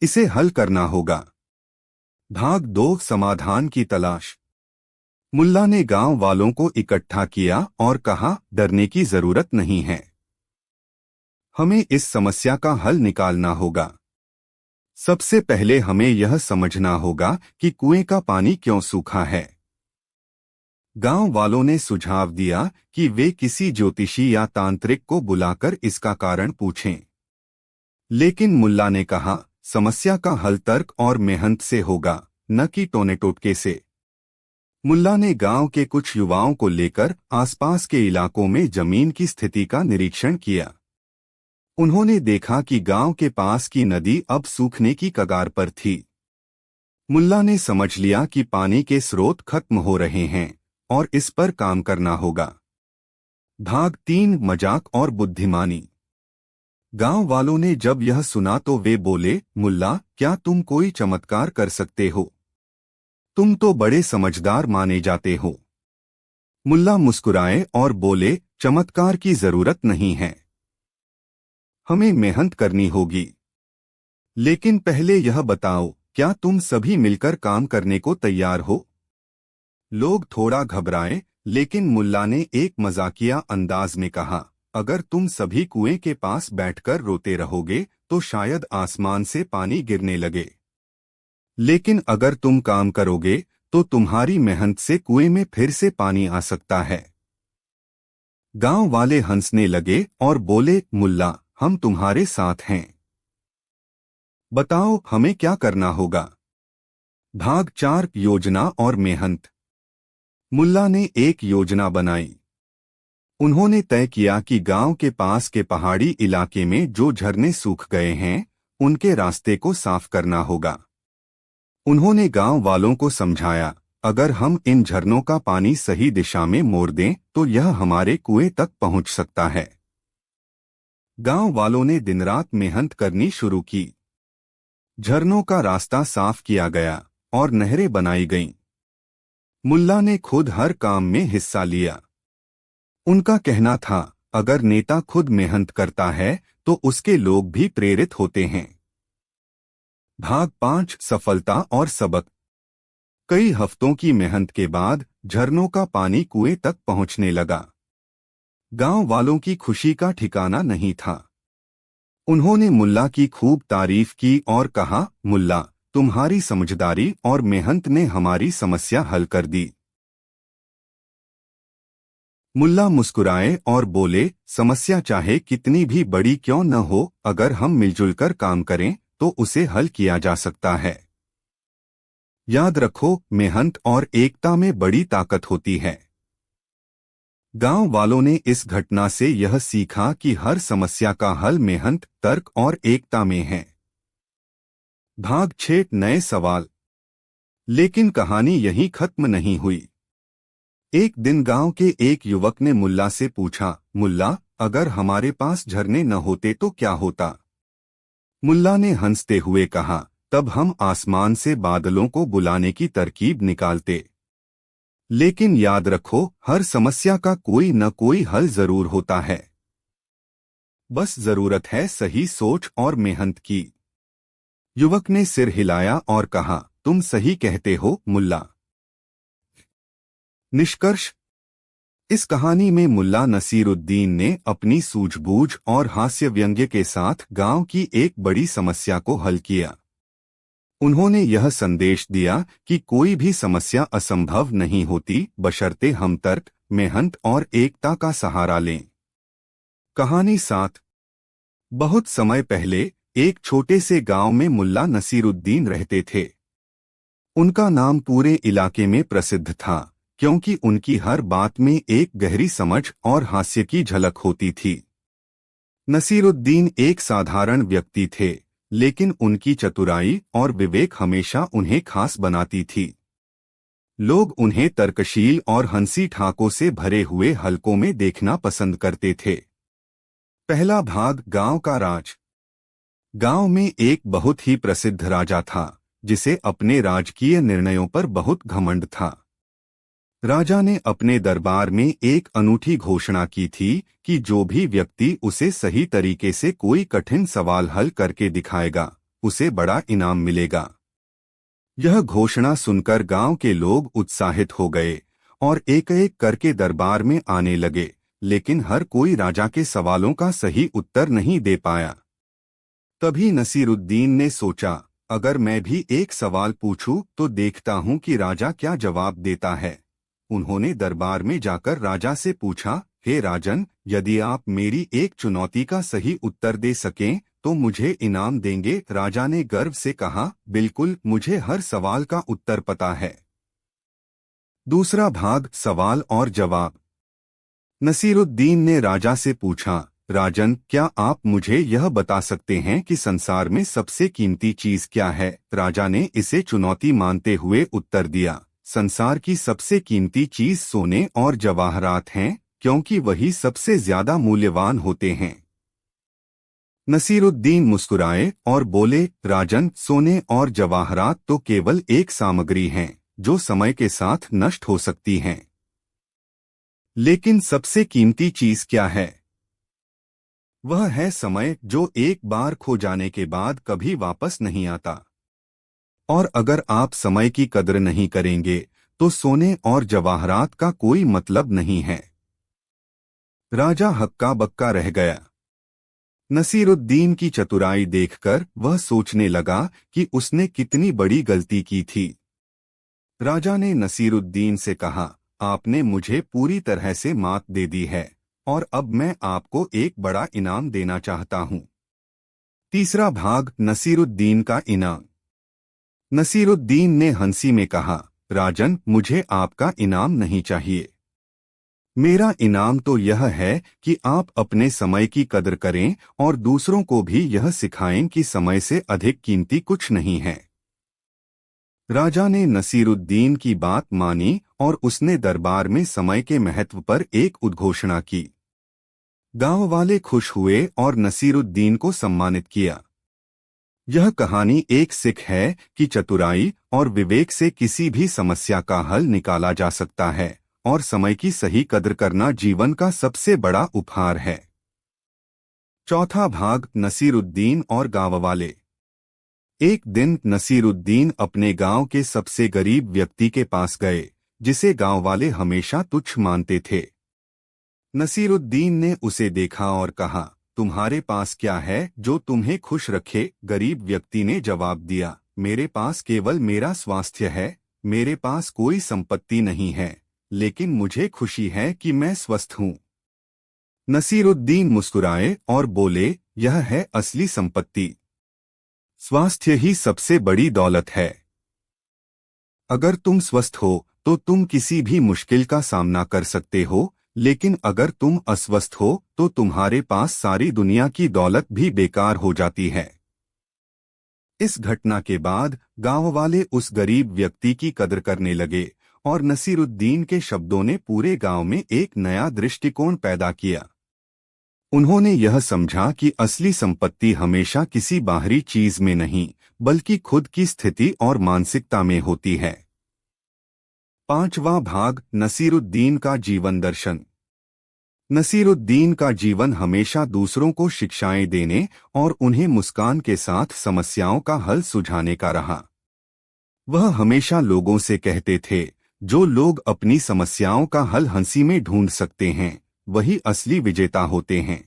इसे हल करना होगा। भाग 2, समाधान की तलाश। मुल्ला ने गांव वालों को इकट्ठा किया और कहा, डरने की जरूरत नहीं है। हमें इस समस्या का हल निकालना होगा। सबसे पहले हमें यह समझना होगा कि कुएं का पानी क्यों सूखा है। गांव वालों ने सुझाव दिया कि वे किसी ज्योतिषी या तांत्रिक को बुलाकर इसका कारण पूछें। लेकिन मुल्ला ने कहा, समस्या का हल तर्क और मेहनत से होगा, न कि टोने टोटके से। मुल्ला ने गांव के कुछ युवाओं को लेकर आसपास के इलाकों में जमीन की स्थिति का निरीक्षण किया। उन्होंने देखा कि गांव के पास की नदी अब सूखने की कगार पर थी। मुल्ला ने समझ लिया कि पानी के स्रोत खत्म हो रहे हैं और इस पर काम करना होगा। भाग 3, मजाक और बुद्धिमानी। गांव वालों ने जब यह सुना तो वे बोले, मुल्ला, क्या तुम कोई चमत्कार कर सकते हो? तुम तो बड़े समझदार माने जाते हो। मुल्ला मुस्कुराए और बोले, चमत्कार की जरूरत नहीं है। हमें मेहनत करनी होगी। लेकिन पहले यह बताओ, क्या तुम सभी मिलकर काम करने को तैयार हो? लोग थोड़ा घबराए, लेकिन मुल्ला ने एक मजाकिया अंदाज में कहा, अगर तुम सभी कुएं के पास बैठकर रोते रहोगे तो शायद आसमान से पानी गिरने लगे। लेकिन अगर तुम काम करोगे तो तुम्हारी मेहनत से कुएं में फिर से पानी आ सकता है। गांव वाले हंसने लगे और बोले, मुल्ला, हम तुम्हारे साथ हैं। बताओ हमें क्या करना होगा। भाग 4 योजना और मेहनत। मुल्ला ने एक योजना बनाई। उन्होंने तय किया कि गांव के पास के पहाड़ी इलाके में जो झरने सूख गए हैं उनके रास्ते को साफ करना होगा। उन्होंने गांव वालों को समझाया, अगर हम इन झरनों का पानी सही दिशा में मोड़ दें तो यह हमारे कुएं तक पहुंच सकता है। गांव वालों ने दिन रात मेहनत करनी शुरू की। झरनों का रास्ता साफ किया गया और नहरें बनाई गईं। मुल्ला ने खुद हर काम में हिस्सा लिया। उनका कहना था, अगर नेता खुद मेहनत करता है तो उसके लोग भी प्रेरित होते हैं। भाग 5 सफलता और सबक। कई हफ्तों की मेहनत के बाद झरनों का पानी कुएं तक पहुंचने लगा। गांव वालों की खुशी का ठिकाना नहीं था। उन्होंने मुल्ला की खूब तारीफ की और कहा, मुल्ला, तुम्हारी समझदारी और मेहनत ने हमारी समस्या हल कर दी। मुल्ला मुस्कुराए और बोले, समस्या चाहे कितनी भी बड़ी क्यों न हो, अगर हम मिलजुल कर काम करें तो उसे हल किया जा सकता है। याद रखो, मेहनत और एकता में बड़ी ताकत होती है। गांव वालों ने इस घटना से यह सीखा कि हर समस्या का हल मेहनत, तर्क और एकता में है। भाग 6 नए सवाल। लेकिन कहानी यहीं खत्म नहीं हुई। एक दिन गांव के एक युवक ने मुल्ला से पूछा, मुल्ला, अगर हमारे पास झरने न होते तो क्या होता? मुल्ला ने हंसते हुए कहा, तब हम आसमान से बादलों को बुलाने की तरकीब निकालते। लेकिन याद रखो, हर समस्या का कोई न कोई हल जरूर होता है। बस जरूरत है सही सोच और मेहनत की। युवक ने सिर हिलाया और कहा, तुम सही कहते हो मुल्ला। निष्कर्ष। इस कहानी में मुल्ला नसीरुद्दीन ने अपनी सूझबूझ और हास्य व्यंग्य के साथ गांव की एक बड़ी समस्या को हल किया। उन्होंने यह संदेश दिया कि कोई भी समस्या असंभव नहीं होती, बशर्ते हम तर्क, मेहनत और एकता का सहारा लें। कहानी 7। बहुत समय पहले एक छोटे से गांव में मुल्ला नसीरुद्दीन रहते थे। उनका नाम पूरे इलाके में प्रसिद्ध था, क्योंकि उनकी हर बात में एक गहरी समझ और हास्य की झलक होती थी। नसीरुद्दीन एक साधारण व्यक्ति थे, लेकिन उनकी चतुराई और विवेक हमेशा उन्हें खास बनाती थी। लोग उन्हें तर्कशील और हंसी ठाकों से भरे हुए हलकों में देखना पसंद करते थे। पहला भाग, गांव का राज। गांव में एक बहुत ही प्रसिद्ध राजा था, जिसे अपने राजकीय निर्णयों पर बहुत घमंड था। राजा ने अपने दरबार में एक अनूठी घोषणा की थी कि जो भी व्यक्ति उसे सही तरीके से कोई कठिन सवाल हल करके दिखाएगा, उसे बड़ा इनाम मिलेगा। यह घोषणा सुनकर गांव के लोग उत्साहित हो गए और एक-एक करके दरबार में आने लगे, लेकिन हर कोई राजा के सवालों का सही उत्तर नहीं दे पाया। तभी नसीरुद्दीन ने सोचा, अगर मैं भी एक सवाल पूछूं तो देखता हूं कि राजा क्या जवाब देता है। उन्होंने दरबार में जाकर राजा से पूछा, हे राजन, यदि आप मेरी एक चुनौती का सही उत्तर दे सकें तो मुझे इनाम देंगे। राजा ने गर्व से कहा, बिल्कुल, मुझे हर सवाल का उत्तर पता है। दूसरा भाग, सवाल और जवाब। नसीरुद्दीन ने राजा से पूछा, राजन, क्या आप मुझे यह बता सकते हैं कि संसार में सबसे कीमती चीज क्या है? राजा ने इसे चुनौती मानते हुए उत्तर दिया, संसार की सबसे कीमती चीज सोने और जवाहरात हैं, क्योंकि वही सबसे ज्यादा मूल्यवान होते हैं। नसीरुद्दीन मुस्कुराए और बोले, राजन, सोने और जवाहरात तो केवल एक सामग्री हैं, जो समय के साथ नष्ट हो सकती हैं। लेकिन सबसे कीमती चीज क्या है? वह है समय, जो एक बार खो जाने के बाद कभी वापस नहीं आता। और अगर आप समय की कदर नहीं करेंगे तो सोने और जवाहरात का कोई मतलब नहीं है। राजा हक्का बक्का रह गया। नसीरुद्दीन की चतुराई देखकर वह सोचने लगा कि उसने कितनी बड़ी गलती की थी। राजा ने नसीरुद्दीन से कहा, आपने मुझे पूरी तरह से मात दे दी है और अब मैं आपको एक बड़ा इनाम देना चाहता हूँ। तीसरा भाग, नसीरुद्दीन का इनाम। नसीरुद्दीन ने हंसी में कहा, राजन, मुझे आपका इनाम नहीं चाहिए। मेरा इनाम तो यह है कि आप अपने समय की कदर करें और दूसरों को भी यह सिखाएं कि समय से अधिक कीमती कुछ नहीं है। राजा ने नसीरुद्दीन की बात मानी और उसने दरबार में समय के महत्व पर एक उद्घोषणा की। गांव वाले खुश हुए और नसीरुद्दीन को सम्मानित किया। यह कहानी एक सीख है कि चतुराई और विवेक से किसी भी समस्या का हल निकाला जा सकता है और समय की सही कदर करना जीवन का सबसे बड़ा उपहार है। चौथा भाग, नसीरुद्दीन और गांव वाले। एक दिन नसीरुद्दीन अपने गांव के सबसे गरीब व्यक्ति के पास गए, जिसे गांव वाले हमेशा तुच्छ मानते थे। नसीरुद्दीन ने उसे देखा और कहा, तुम्हारे पास क्या है जो तुम्हें खुश रखे? गरीब व्यक्ति ने जवाब दिया, मेरे पास केवल मेरा स्वास्थ्य है। मेरे पास कोई संपत्ति नहीं है, लेकिन मुझे खुशी है कि मैं स्वस्थ हूँ। नसीरुद्दीन मुस्कुराए और बोले, यह है असली संपत्ति। स्वास्थ्य ही सबसे बड़ी दौलत है। अगर तुम स्वस्थ हो तो तुम किसी भी मुश्किल का सामना कर सकते हो, लेकिन अगर तुम अस्वस्थ हो तो तुम्हारे पास सारी दुनिया की दौलत भी बेकार हो जाती है। इस घटना के बाद गांव वाले उस गरीब व्यक्ति की कदर करने लगे और नसीरुद्दीन के शब्दों ने पूरे गांव में एक नया दृष्टिकोण पैदा किया। उन्होंने यह समझा कि असली संपत्ति हमेशा किसी बाहरी चीज में नहीं, बल्कि खुद की स्थिति और मानसिकता में होती है। पांचवा भाग, नसीरुद्दीन का जीवन दर्शन। नसीरुद्दीन का जीवन हमेशा दूसरों को शिक्षाएं देने और उन्हें मुस्कान के साथ समस्याओं का हल सुझाने का रहा। वह हमेशा लोगों से कहते थे, जो लोग अपनी समस्याओं का हल हंसी में ढूंढ सकते हैं, वही असली विजेता होते हैं।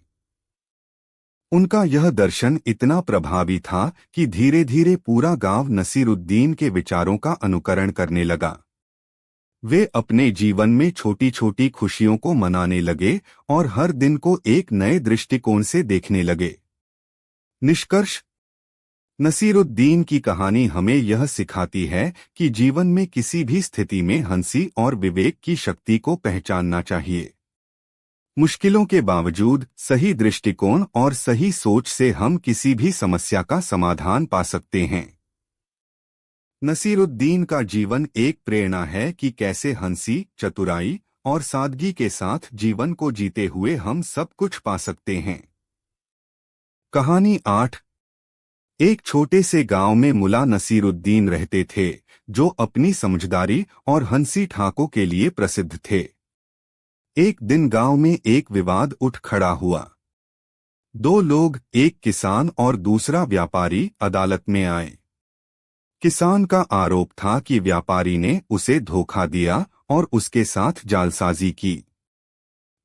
उनका यह दर्शन इतना प्रभावी था कि धीरे धीरे पूरा गांव नसीरुद्दीन के विचारों का अनुकरण करने लगा। वे अपने जीवन में छोटी छोटी खुशियों को मनाने लगे और हर दिन को एक नए दृष्टिकोण से देखने लगे। निष्कर्ष, नसीरुद्दीन की कहानी हमें यह सिखाती है कि जीवन में किसी भी स्थिति में हंसी और विवेक की शक्ति को पहचानना चाहिए। मुश्किलों के बावजूद सही दृष्टिकोण और सही सोच से हम किसी भी समस्या का समाधान पा सकते हैं। नसीरुद्दीन का जीवन एक प्रेरणा है कि कैसे हंसी, चतुराई और सादगी के साथ जीवन को जीते हुए हम सब कुछ पा सकते हैं। कहानी 8। एक छोटे से गांव में मुल्ला नसीरुद्दीन रहते थे, जो अपनी समझदारी और हंसी ठाकों के लिए प्रसिद्ध थे। एक दिन गांव में एक विवाद उठ खड़ा हुआ। दो लोग, एक किसान और दूसरा व्यापारी, अदालत में आए। किसान का आरोप था कि व्यापारी ने उसे धोखा दिया और उसके साथ जालसाजी की।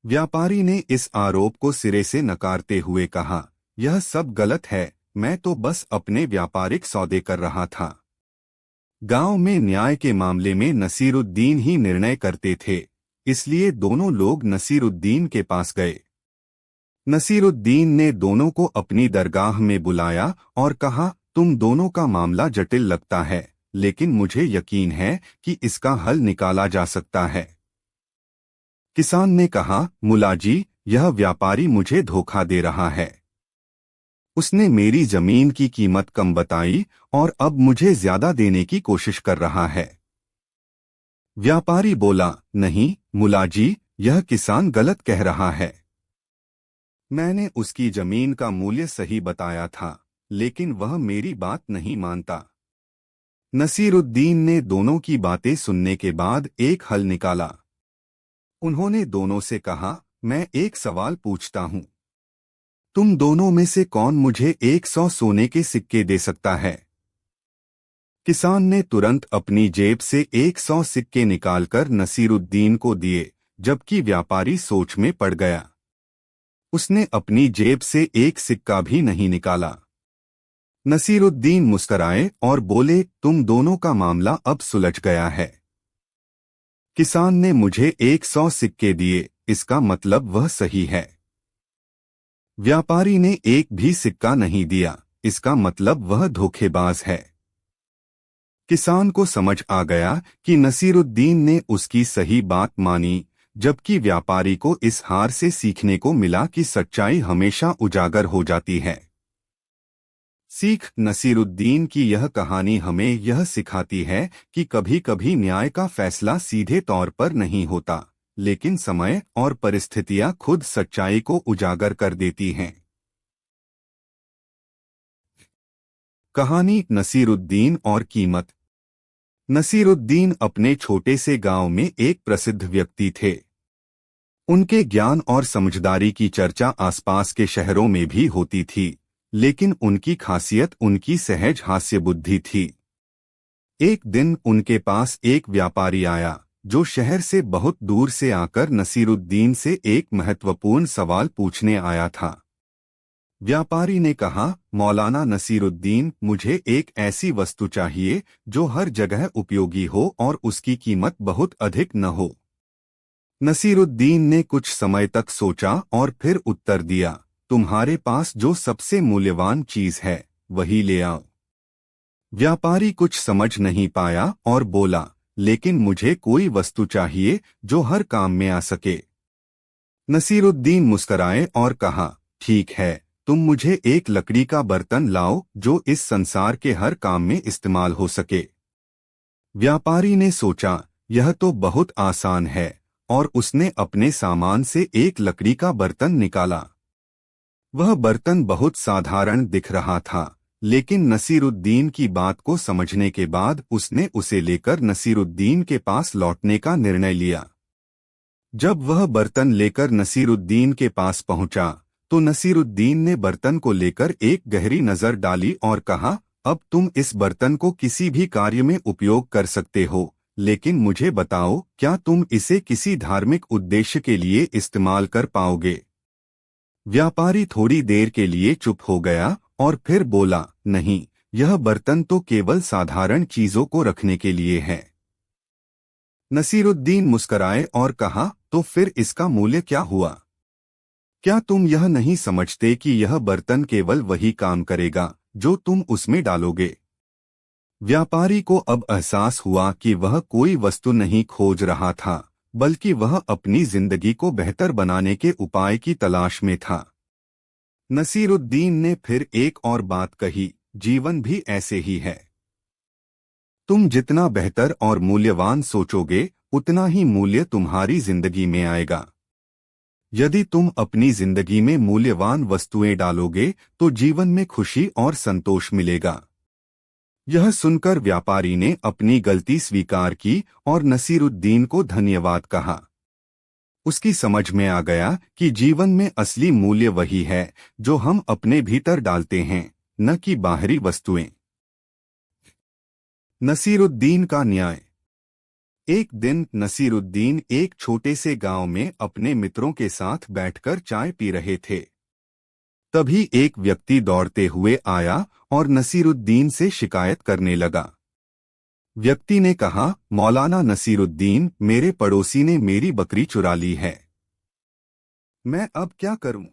व्यापारी ने इस आरोप को सिरे से नकारते हुए कहा, यह सब गलत है, मैं तो बस अपने व्यापारिक सौदे कर रहा था। गांव में न्याय के मामले में नसीरुद्दीन ही निर्णय करते थे, इसलिए दोनों लोग नसीरुद्दीन के पास गए। नसीरुद्दीन ने दोनों को अपनी दरगाह में बुलाया और कहा, तुम दोनों का मामला जटिल लगता है, लेकिन मुझे यकीन है कि इसका हल निकाला जा सकता है। किसान ने कहा, मुल्ला जी, यह व्यापारी मुझे धोखा दे रहा है। उसने मेरी जमीन की कीमत कम बताई और अब मुझे ज्यादा देने की कोशिश कर रहा है। व्यापारी बोला, नहीं मुल्ला जी, यह किसान गलत कह रहा है। मैंने उसकी जमीन का मूल्य सही बताया था, लेकिन वह मेरी बात नहीं मानता। नसीरुद्दीन ने दोनों की बातें सुनने के बाद एक हल निकाला। उन्होंने दोनों से कहा, मैं एक सवाल पूछता हूं, तुम दोनों में से कौन मुझे 100 सोने के सिक्के दे सकता है? किसान ने तुरंत अपनी जेब से 100 सिक्के निकालकर नसीरुद्दीन को दिए, जबकि व्यापारी सोच में पड़ गया। उसने अपनी जेब से एक सिक्का भी नहीं निकाला। नसीरुद्दीन मुस्कराए और बोले, तुम दोनों का मामला अब सुलझ गया है। किसान ने मुझे 100 सिक्के दिए, इसका मतलब वह सही है। व्यापारी ने एक भी सिक्का नहीं दिया, इसका मतलब वह धोखेबाज है। किसान को समझ आ गया कि नसीरुद्दीन ने उसकी सही बात मानी, जबकि व्यापारी को इस हार से सीखने को मिला कि सच्चाई हमेशा उजागर हो जाती है। सीख। नसीरुद्दीन की यह कहानी हमें यह सिखाती है कि कभी-कभी न्याय का फैसला सीधे तौर पर नहीं होता, लेकिन समय और परिस्थितियां खुद सच्चाई को उजागर कर देती हैं। कहानी नसीरुद्दीन और कीमत। नसीरुद्दीन अपने छोटे से गांव में एक प्रसिद्ध व्यक्ति थे। उनके ज्ञान और समझदारी की चर्चा आसपास के शहरों में भी होती थी, लेकिन उनकी खासियत उनकी सहज हास्य बुद्धि थी। एक दिन उनके पास एक व्यापारी आया, जो शहर से बहुत दूर से आकर नसीरुद्दीन से एक महत्वपूर्ण सवाल पूछने आया था। व्यापारी ने कहा, मौलाना नसीरुद्दीन, मुझे एक ऐसी वस्तु चाहिए जो हर जगह उपयोगी हो और उसकी कीमत बहुत अधिक न हो। नसीरुद्दीन ने कुछ समय तक सोचा और फिर उत्तर दिया, तुम्हारे पास जो सबसे मूल्यवान चीज है वही ले आओ। व्यापारी कुछ समझ नहीं पाया और बोला, लेकिन मुझे कोई वस्तु चाहिए जो हर काम में आ सके। नसीरुद्दीन मुस्कराए और कहा, ठीक है, तुम मुझे एक लकड़ी का बर्तन लाओ जो इस संसार के हर काम में इस्तेमाल हो सके। व्यापारी ने सोचा, यह तो बहुत आसान है, और उसने अपने सामान से एक लकड़ी का बर्तन निकाला। वह बर्तन बहुत साधारण दिख रहा था, लेकिन नसीरुद्दीन की बात को समझने के बाद उसने उसे लेकर नसीरुद्दीन के पास लौटने का निर्णय लिया। जब वह बर्तन लेकर नसीरुद्दीन के पास पहुंचा, तो नसीरुद्दीन ने बर्तन को लेकर एक गहरी नजर डाली और कहा, अब तुम इस बर्तन को किसी भी कार्य में उपयोग कर सकते हो, लेकिन मुझे बताओ, क्या तुम इसे किसी धार्मिक उद्देश्य के लिए इस्तेमाल कर पाओगे? व्यापारी थोड़ी देर के लिए चुप हो गया और फिर बोला, नहीं, यह बर्तन तो केवल साधारण चीजों को रखने के लिए है। नसीरुद्दीन मुस्कराए और कहा, तो फिर इसका मूल्य क्या हुआ? क्या तुम यह नहीं समझते कि यह बर्तन केवल वही काम करेगा जो तुम उसमें डालोगे? व्यापारी को अब एहसास हुआ कि वह कोई वस्तु नहीं खोज रहा था, बल्कि वह अपनी जिंदगी को बेहतर बनाने के उपाय की तलाश में था। नसीरुद्दीन ने फिर एक और बात कही, जीवन भी ऐसे ही है। तुम जितना बेहतर और मूल्यवान सोचोगे, उतना ही मूल्य तुम्हारी जिंदगी में आएगा। यदि तुम अपनी जिंदगी में मूल्यवान वस्तुएं डालोगे, तो जीवन में खुशी और संतोष मिलेगा। यह सुनकर व्यापारी ने अपनी गलती स्वीकार की और नसीरुद्दीन को धन्यवाद कहा। उसकी समझ में आ गया कि जीवन में असली मूल्य वही है जो हम अपने भीतर डालते हैं, न कि बाहरी वस्तुएं। नसीरुद्दीन का न्याय। एक दिन नसीरुद्दीन एक छोटे से गांव में अपने मित्रों के साथ बैठकर चाय पी रहे थे। तभी एक व्यक्ति दौड़ते हुए आया और नसीरुद्दीन से शिकायत करने लगा। व्यक्ति ने कहा, मौलाना नसीरुद्दीन, मेरे पड़ोसी ने मेरी बकरी चुरा ली है। मैं अब क्या करूं?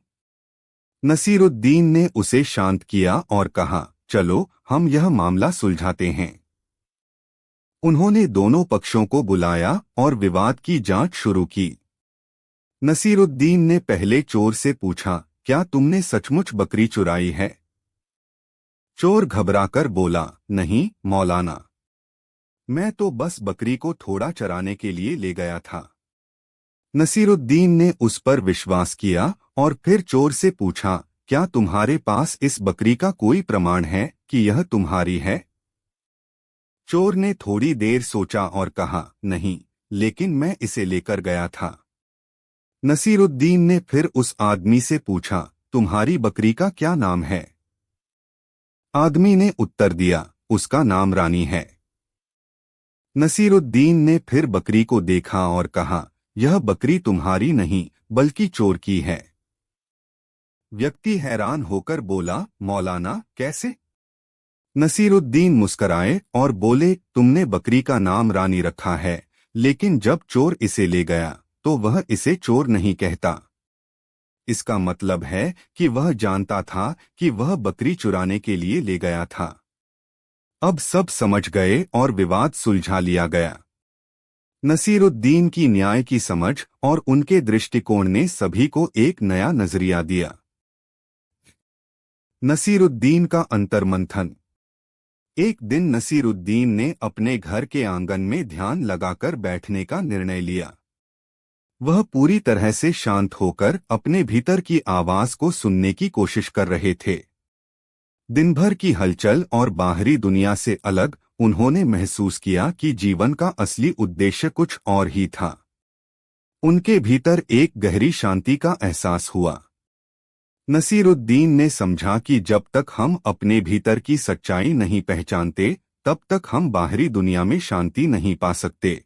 नसीरुद्दीन ने उसे शांत किया और कहा, चलो हम यह मामला सुलझाते हैं। उन्होंने दोनों पक्षों को बुलाया और विवाद की जांच शुरू की। नसीरुद्दीन ने पहले चोर से पूछा, क्या तुमने सचमुच बकरी चुराई है? चोर घबराकर बोला, नहीं मौलाना, मैं तो बस बकरी को थोड़ा चराने के लिए ले गया था। नसीरुद्दीन ने उस पर विश्वास किया और फिर चोर से पूछा, क्या तुम्हारे पास इस बकरी का कोई प्रमाण है कि यह तुम्हारी है? चोर ने थोड़ी देर सोचा और कहा, नहीं, लेकिन मैं इसे लेकर गया था। नसीरुद्दीन ने फिर उस आदमी से पूछा, तुम्हारी बकरी का क्या नाम है? आदमी ने उत्तर दिया, उसका नाम रानी है। नसीरुद्दीन ने फिर बकरी को देखा और कहा, यह बकरी तुम्हारी नहीं बल्कि चोर की है। व्यक्ति हैरान होकर बोला, मौलाना, कैसे? नसीरुद्दीन मुस्कराए और बोले, तुमने बकरी का नाम रानी रखा है, लेकिन जब चोर इसे ले गया तो वह इसे चोर नहीं कहता। इसका मतलब है कि वह जानता था कि वह बकरी चुराने के लिए ले गया था। अब सब समझ गए और विवाद सुलझा लिया गया। नसीरुद्दीन की न्याय की समझ और उनके दृष्टिकोण ने सभी को एक नया नजरिया दिया। नसीरुद्दीन का अंतर्मंथन। एक दिन नसीरुद्दीन ने अपने घर के आंगन में ध्यान लगाकर बैठने का निर्णय लिया। वह पूरी तरह से शांत होकर अपने भीतर की आवाज को सुनने की कोशिश कर रहे थे। दिन भर की हलचल और बाहरी दुनिया से अलग उन्होंने महसूस किया कि जीवन का असली उद्देश्य कुछ और ही था। उनके भीतर एक गहरी शांति का एहसास हुआ। नसीरुद्दीन ने समझा कि जब तक हम अपने भीतर की सच्चाई नहीं पहचानते, तब तक हम बाहरी दुनिया में शांति नहीं पा सकते।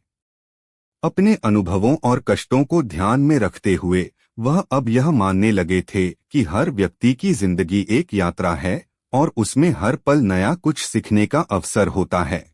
अपने अनुभवों और कष्टों को ध्यान में रखते हुए वह अब यह मानने लगे थे कि हर व्यक्ति की जिंदगी एक यात्रा है और उसमें हर पल नया कुछ सीखने का अवसर होता है।